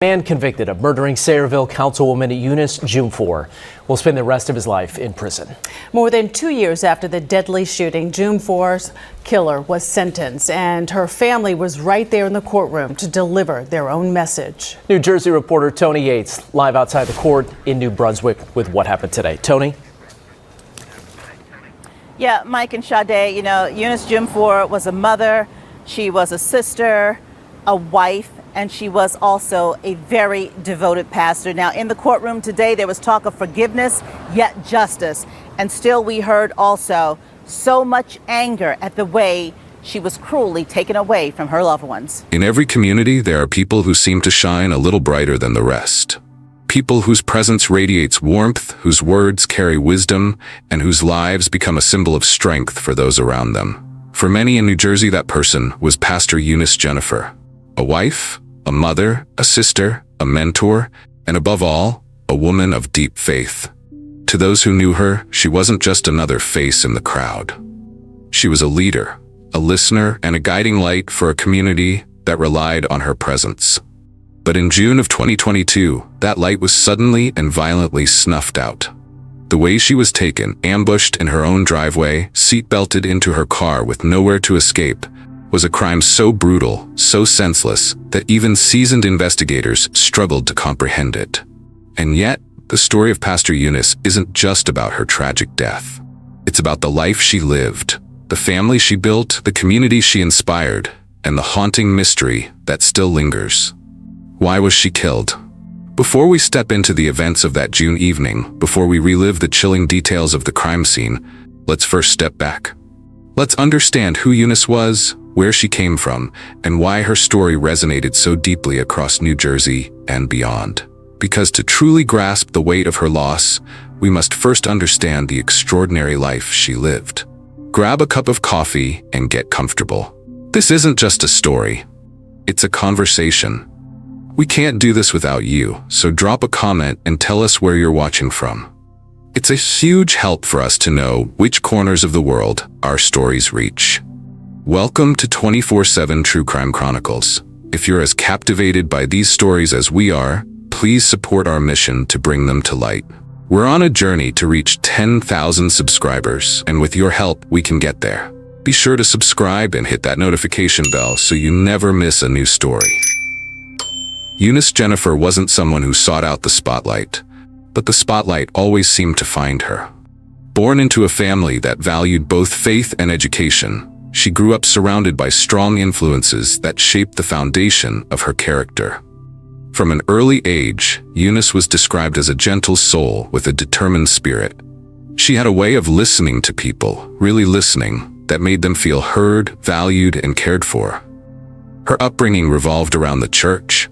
Man convicted of murdering Sayreville Councilwoman Eunice Jennifer will spend the rest of his life in prison. More than 2 years after the deadly shooting, Jennifer's killer was sentenced, and her family was right there in the courtroom to deliver their own message. New Jersey reporter Tony Yates live outside the court in New Brunswick with what happened today. Tony? Yeah, Mike and Sade, Eunice Jennifer was a mother, she was a sister, a wife, and she was also a very devoted pastor. Now, in the courtroom today, there was talk of forgiveness, yet justice. And still, we heard also so much anger at the way she was cruelly taken away from her loved ones. In every community, there are people who seem to shine a little brighter than the rest. People whose presence radiates warmth, whose words carry wisdom, and whose lives become a symbol of strength for those around them. For many in New Jersey, that person was Pastor Eunice Jennifer. A wife, a mother, a sister, a mentor, and above all, a woman of deep faith. To those who knew her, she wasn't just another face in the crowd. She was a leader, a listener, and a guiding light for a community that relied on her presence. But in June of 2022, that light was suddenly and violently snuffed out. The way she was taken, ambushed in her own driveway, seatbelted into her car with nowhere to escape, was a crime so brutal, so senseless, that even seasoned investigators struggled to comprehend it. And yet, the story of Pastor Eunice isn't just about her tragic death. It's about the life she lived, the family she built, the community she inspired, and the haunting mystery that still lingers. Why was she killed? Before we step into the events of that June evening, before we relive the chilling details of the crime scene, let's first step back. Let's understand who Eunice was, where she came from, and why her story resonated so deeply across New Jersey and beyond. Because to truly grasp the weight of her loss, we must first understand the extraordinary life she lived. Grab a cup of coffee and get comfortable. This isn't just a story, it's a conversation. We can't do this without you, so drop a comment and tell us where you're watching from. It's a huge help for us to know which corners of the world our stories reach. Welcome to 24/7 True Crime Chronicles. If you're as captivated by these stories as we are, please support our mission to bring them to light. We're on a journey to reach 10,000 subscribers, and with your help, we can get there. Be sure to subscribe and hit that notification bell so you never miss a new story. Eunice Jennifer wasn't someone who sought out the spotlight, but the spotlight always seemed to find her. Born into a family that valued both faith and education, she grew up surrounded by strong influences that shaped the foundation of her character. From an early age, Eunice was described as a gentle soul with a determined spirit. She had a way of listening to people, really listening, that made them feel heard, valued, and cared for. Her upbringing revolved around the church.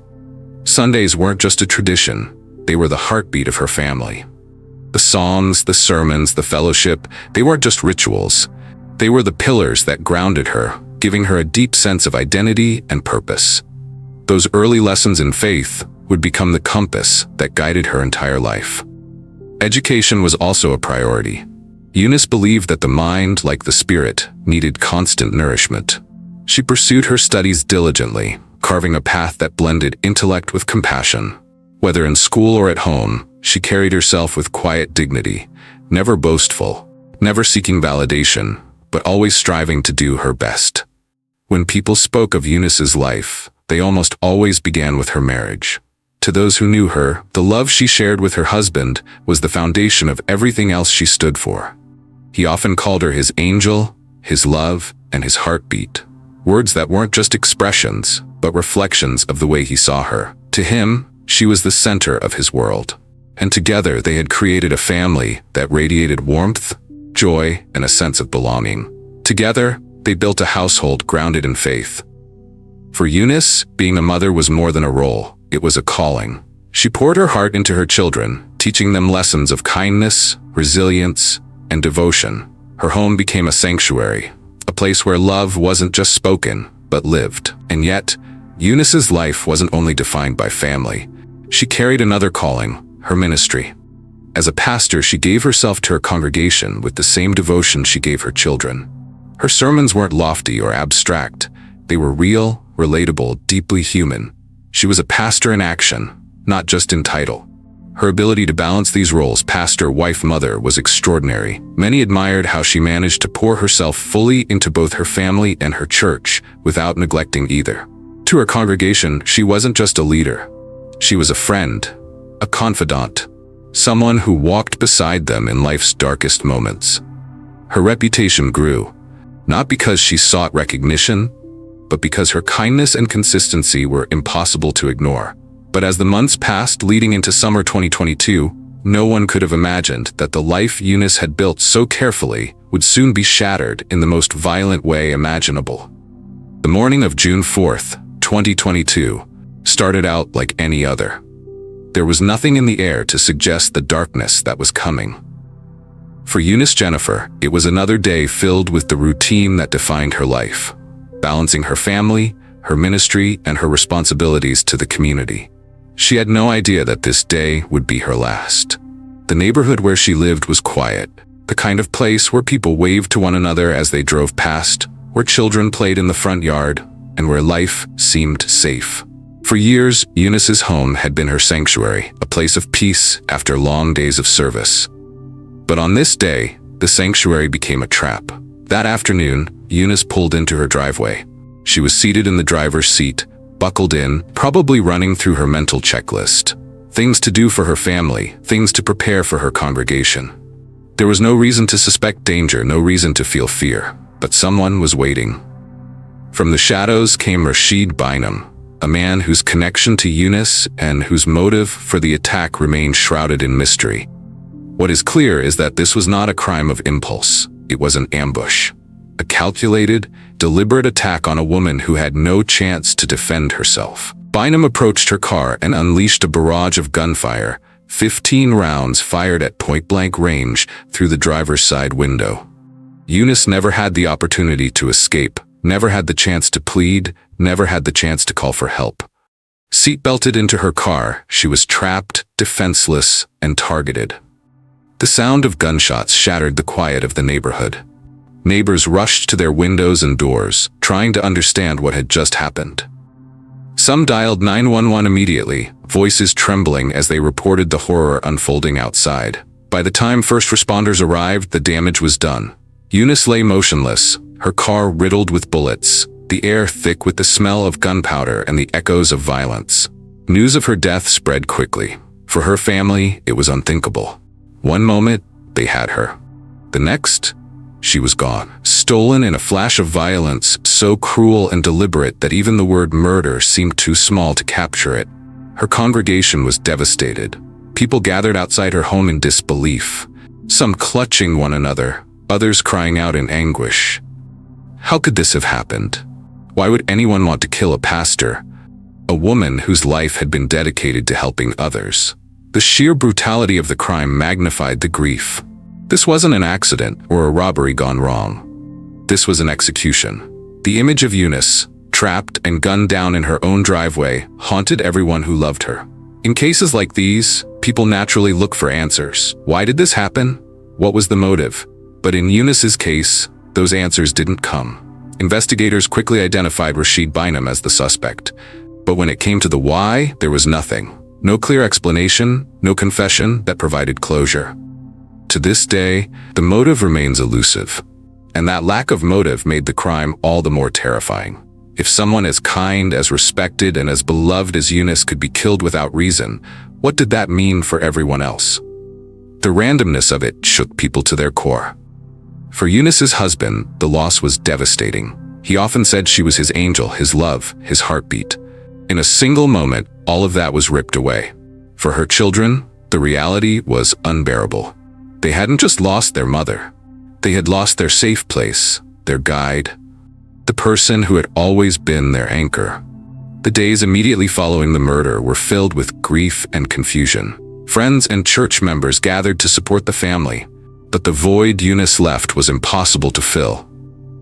Sundays weren't just a tradition, they were the heartbeat of her family. The songs, the sermons, the fellowship, they weren't just rituals. They were the pillars that grounded her, giving her a deep sense of identity and purpose. Those early lessons in faith would become the compass that guided her entire life. Education was also a priority. Eunice believed that the mind, like the spirit, needed constant nourishment. She pursued her studies diligently, carving a path that blended intellect with compassion. Whether in school or at home, she carried herself with quiet dignity, never boastful, never seeking validation, but always striving to do her best. When people spoke of Eunice's life, they almost always began with her marriage. To those who knew her, the love she shared with her husband was the foundation of everything else she stood for. He often called her his angel, his love, and his heartbeat. Words that weren't just expressions, but reflections of the way he saw her. To him, she was the center of his world. And together they had created a family that radiated warmth, joy, and a sense of belonging. Together, they built a household grounded in faith. For Eunice, being a mother was more than a role, it was a calling. She poured her heart into her children, teaching them lessons of kindness, resilience, and devotion. Her home became a sanctuary, a place where love wasn't just spoken, but lived. And yet, Eunice's life wasn't only defined by family. She carried another calling, her ministry. As a pastor, she gave herself to her congregation with the same devotion she gave her children. Her sermons weren't lofty or abstract. They were real, relatable, deeply human. She was a pastor in action, not just in title. Her ability to balance these roles, pastor, wife, mother, was extraordinary. Many admired how she managed to pour herself fully into both her family and her church without neglecting either. To her congregation, she wasn't just a leader. She was a friend, a confidant, someone who walked beside them in life's darkest moments. Her reputation grew, not because she sought recognition, but because her kindness and consistency were impossible to ignore. But as the months passed leading into summer 2022, no one could have imagined that the life Eunice had built so carefully would soon be shattered in the most violent way imaginable. The morning of June 4th, 2022, started out like any other. There was nothing in the air to suggest the darkness that was coming. For Eunice Jennifer, it was another day filled with the routine that defined her life, balancing her family, her ministry, and her responsibilities to the community. She had no idea that this day would be her last. The neighborhood where she lived was quiet, the kind of place where people waved to one another as they drove past, where children played in the front yard, and where life seemed safe. For years, Eunice's home had been her sanctuary, a place of peace after long days of service. But on this day, the sanctuary became a trap. That afternoon, Eunice pulled into her driveway. She was seated in the driver's seat, buckled in, probably running through her mental checklist. Things to do for her family, things to prepare for her congregation. There was no reason to suspect danger, no reason to feel fear, but someone was waiting. From the shadows came Rashid Bynum, a man whose connection to Eunice and whose motive for the attack remained shrouded in mystery. What is clear is that this was not a crime of impulse. It was an ambush. A calculated, deliberate attack on a woman who had no chance to defend herself. Bynum approached her car and unleashed a barrage of gunfire, 15 rounds fired at point-blank range through the driver's side window. Eunice never had the opportunity to escape, never had the chance to plead, never had the chance to call for help. Seatbelted into her car, she was trapped, defenseless, and targeted. The sound of gunshots shattered the quiet of the neighborhood. Neighbors rushed to their windows and doors, trying to understand what had just happened. Some dialed 911 immediately, voices trembling as they reported the horror unfolding outside. By the time first responders arrived, the damage was done. Eunice lay motionless, her car riddled with bullets, the air thick with the smell of gunpowder and the echoes of violence. News of her death spread quickly. For her family, it was unthinkable. One moment, they had her. The next, she was gone, stolen in a flash of violence so cruel and deliberate that even the word murder seemed too small to capture it. Her congregation was devastated. People gathered outside her home in disbelief, some clutching one another, others crying out in anguish. How could this have happened? Why would anyone want to kill a pastor, a woman whose life had been dedicated to helping others? The sheer brutality of the crime magnified the grief. This wasn't an accident or a robbery gone wrong. This was an execution. The image of Eunice, trapped and gunned down in her own driveway, haunted everyone who loved her. In cases like these, people naturally look for answers. Why did this happen? What was the motive? But in Eunice's case, those answers didn't come. Investigators quickly identified Rashid Bynum as the suspect. But when it came to the why, there was nothing. No clear explanation, no confession that provided closure. To this day, the motive remains elusive. And that lack of motive made the crime all the more terrifying. If someone as kind, as respected, and as beloved as Eunice could be killed without reason, what did that mean for everyone else? The randomness of it shook people to their core. For Eunice's husband, the loss was devastating. He often said she was his angel, his love, his heartbeat. In a single moment, all of that was ripped away. For her children, the reality was unbearable. They hadn't just lost their mother. They had lost their safe place, their guide, the person who had always been their anchor. The days immediately following the murder were filled with grief and confusion. Friends and church members gathered to support the family, but the void Eunice left was impossible to fill.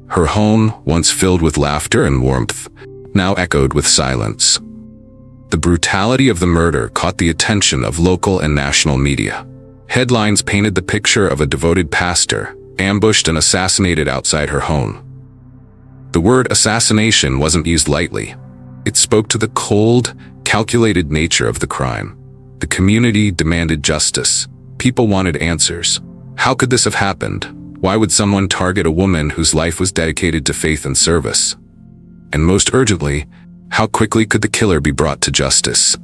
Her home, once filled with laughter and warmth, now echoed with silence. The brutality of the murder caught the attention of local and national media. Headlines painted the picture of a devoted pastor, ambushed and assassinated outside her home. The word assassination wasn't used lightly. It spoke to the cold, calculated nature of the crime. The community demanded justice. People wanted answers. How could this have happened? Why would someone target a woman whose life was dedicated to faith and service? And most urgently, how quickly could the killer be brought to justice?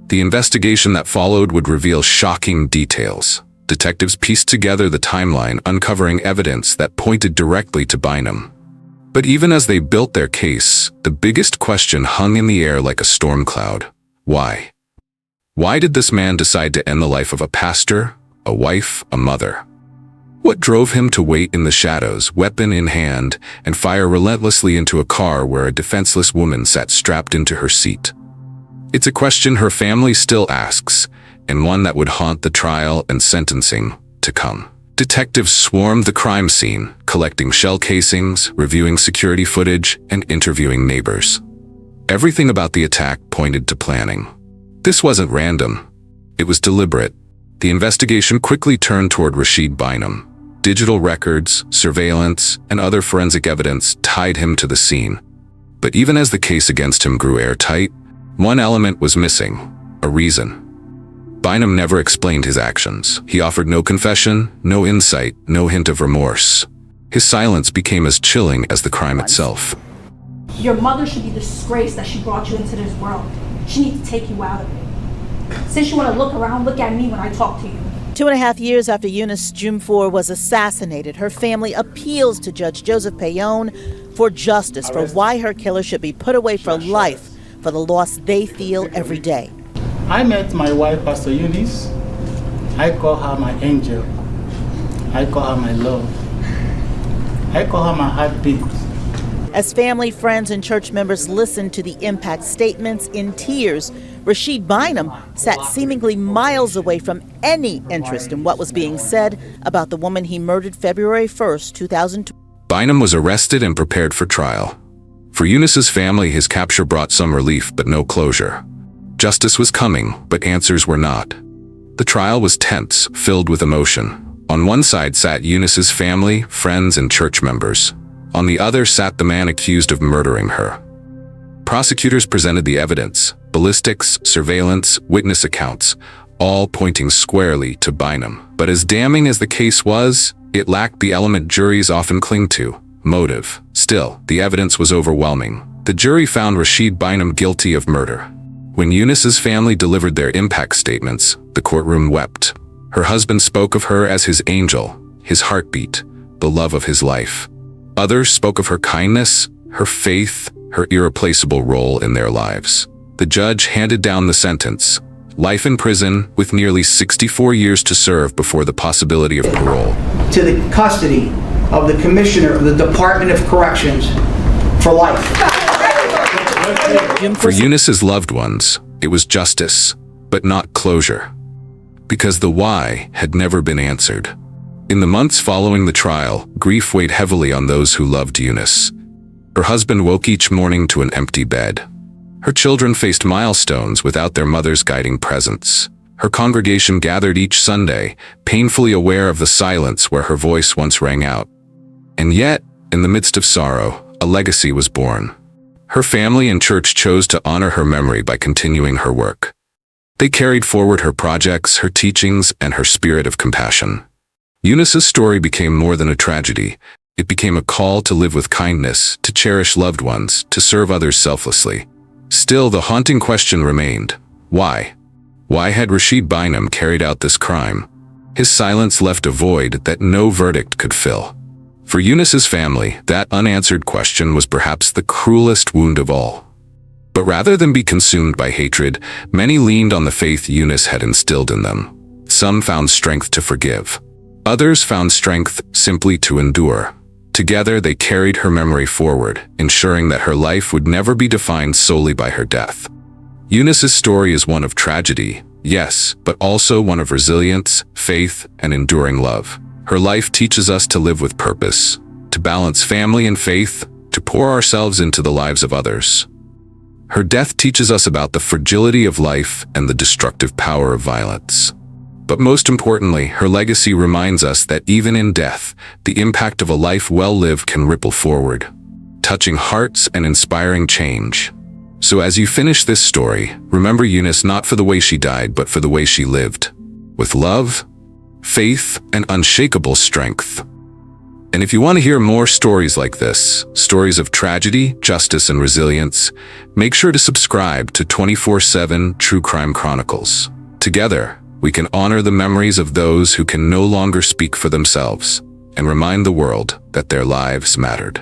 The investigation that followed would reveal shocking details. Detectives pieced together the timeline, uncovering evidence that pointed directly to Bynum. But even as they built their case, the biggest question hung in the air like a storm cloud. Why? Why did this man decide to end the life of a pastor, a wife, a mother? What drove him to wait in the shadows, weapon in hand, and fire relentlessly into a car where a defenseless woman sat strapped into her seat? It's a question her family still asks, and one that would haunt the trial and sentencing to come. Detectives swarmed the crime scene, collecting shell casings, reviewing security footage, and interviewing neighbors. Everything about the attack pointed to planning. This wasn't random. It was deliberate. The investigation quickly turned toward Rashid Bynum. Digital records, surveillance, and other forensic evidence tied him to the scene. But even as the case against him grew airtight, one element was missing: a reason. Bynum never explained his actions. He offered no confession, no insight, no hint of remorse. His silence became as chilling as the crime itself. Your mother should be disgraced that she brought you into this world. She needs to take you out of it. Since you want to look around, look at me when I talk to you. 2.5 years after Eunice Jennifer was assassinated, her family appeals to Judge Joseph Payon for justice for why her killer should be put away for life for the loss they feel every day. I met my wife, Pastor Eunice. I call her my angel. I call her my love. I call her my heartbeat. As family, friends, and church members listened to the impact statements in tears, Rashid Bynum sat seemingly miles away from any interest in what was being said about the woman he murdered February 1st, 2002. Bynum was arrested and prepared for trial. For Eunice's family, his capture brought some relief but no closure. Justice was coming, but answers were not. The trial was tense, filled with emotion. On one side sat Eunice's family, friends, and church members. On the other sat the man accused of murdering her. Prosecutors presented the evidence: ballistics, surveillance, witness accounts, all pointing squarely to Bynum. But as damning as the case was, it lacked the element juries often cling to: motive. Still, the evidence was overwhelming. The jury found Rashid Bynum guilty of murder. When Eunice's family delivered their impact statements, the courtroom wept. Her husband spoke of her as his angel, his heartbeat, the love of his life. Others spoke of her kindness, her faith, her irreplaceable role in their lives. The judge handed down the sentence: life in prison with nearly 64 years to serve before the possibility of parole. To the custody of the Commissioner of the Department of Corrections for life. For Eunice's loved ones, it was justice, but not closure. Because the why had never been answered. In the months following the trial, grief weighed heavily on those who loved Eunice. Her husband woke each morning to an empty bed. Her children faced milestones without their mother's guiding presence. Her congregation gathered each Sunday, painfully aware of the silence where her voice once rang out. And yet, in the midst of sorrow, a legacy was born. Her family and church chose to honor her memory by continuing her work. They carried forward her projects, her teachings, and her spirit of compassion. Eunice's story became more than a tragedy. It became a call to live with kindness, to cherish loved ones, to serve others selflessly. Still, the haunting question remained: why? Why had Rashid Bynum carried out this crime? His silence left a void that no verdict could fill. For Eunice's family, that unanswered question was perhaps the cruelest wound of all. But rather than be consumed by hatred, many leaned on the faith Eunice had instilled in them. Some found strength to forgive. Others found strength simply to endure. Together, they carried her memory forward, ensuring that her life would never be defined solely by her death. Eunice's story is one of tragedy, yes, but also one of resilience, faith, and enduring love. Her life teaches us to live with purpose, to balance family and faith, to pour ourselves into the lives of others. Her death teaches us about the fragility of life and the destructive power of violence. But most importantly, her legacy reminds us that even in death, the impact of a life well lived can ripple forward, touching hearts and inspiring change. So as you finish this story, remember Eunice not for the way she died, but for the way she lived, with love, faith, and unshakable strength. And if you want to hear more stories like this, stories of tragedy, justice, and resilience, make sure to subscribe to 24/7 True Crime Chronicles. Together, we can honor the memories of those who can no longer speak for themselves and remind the world that their lives mattered.